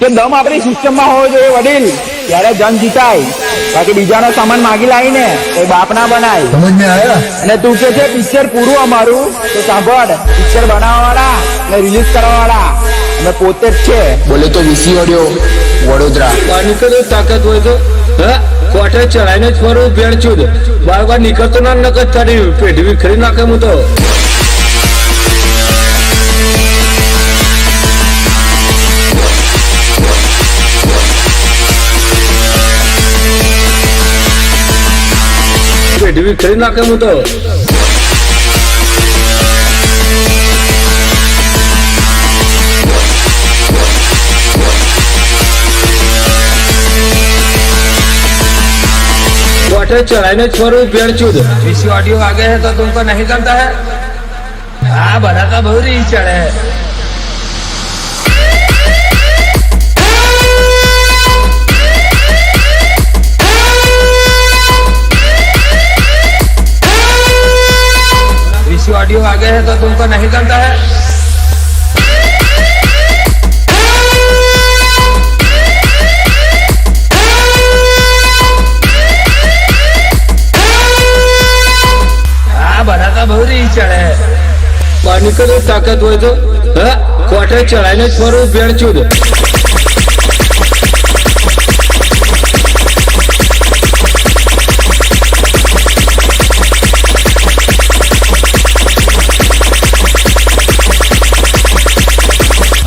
કે દમ આપણી સિસ્ટમમાં હોવો જોઈએ વડીલ, ત્યારે જંગ જીતાય. બાકી બીજાનો સામાન માગી લાવીને એ બાપ ના બનાય. સમજ में आया? અને તું કે છે પિક્ચર પૂરું અમારું, તો સાંભળ, પિક્ચર બનાવવા વાળા અને રિલીઝ કરવા વાળા અમે પોતે જ છે. बोले तो वीसी ऑडियो वडोदरा. નીકળતો તાકાત હોય તો કોઠે ચડાઈને જ ફરું ભેળ છું બાર બાર નીકળતો ના નકર તારી પેઢી વિખરી નાખે હું તો. પેઢી વિખરી નાખે હું તો. कोठे चढ़ाने छोड़ू पेड़ चूद इसी ऑडियो आगे है तो तुमको नहीं करता है. हाँ बड़ा तो बहुत ही चढ़े है. इसी ऑडियो आगे है तो तुमको नहीं करता है. बहुत ही चढ़े है. पानी को तो ताकत हो तो कोठे चढ़ाने छोड़ू पेड़ चूद.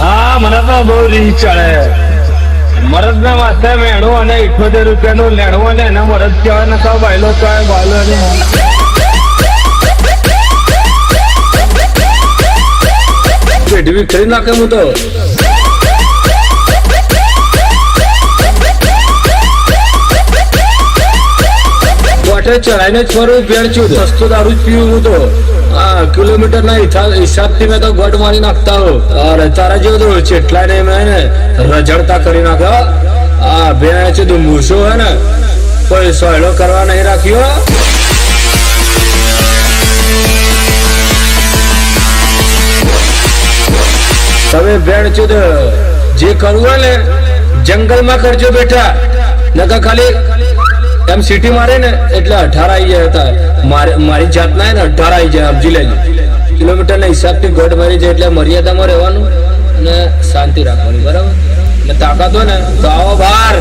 हाँ મને તો બહુ રીહ ચડે. મરદ ના માથે મેણું અને 78 રૂપિયાનું લેણું અને એના મરદ કહેવાય ને કહો બાયલો કહેવાય બાયલો અને પેઢી વિખરી નાખે હું તો. કોઠે ચડાઈને છોડું ભેળ છું સસ્તો દારૂ જ પીવું હું તો. હા કિલોમીટર ના હિસાબથી મેં તો ગોટ મારી નાખતા હો. અરે તારા જેવો તો ચેટલા ને મેં ને રજડતા કરી નાખ્યો. હા ભેળ છે તો મૂછો હે ને કોઈ સોયડો કરવા નહીં રાખ્યો. તમે ભેળ છો તો જે કરવું હોય ને જંગલમાં કરજો બેઠા, નકર ખાલી એમ સિટી મારે ને એટલે 18 આવી જાય હતા. મારી જાત ના 18 આવી જાય. સમજી લેજો. કિલોમીટર ના હિસાબથી ગોટ મારી જાય એટલે મર્યાદામાં રહેવાનું અને શાંતિ રાખવાની. બરાબર. એટલે તાકાત હોય ને તો આવો બહાર.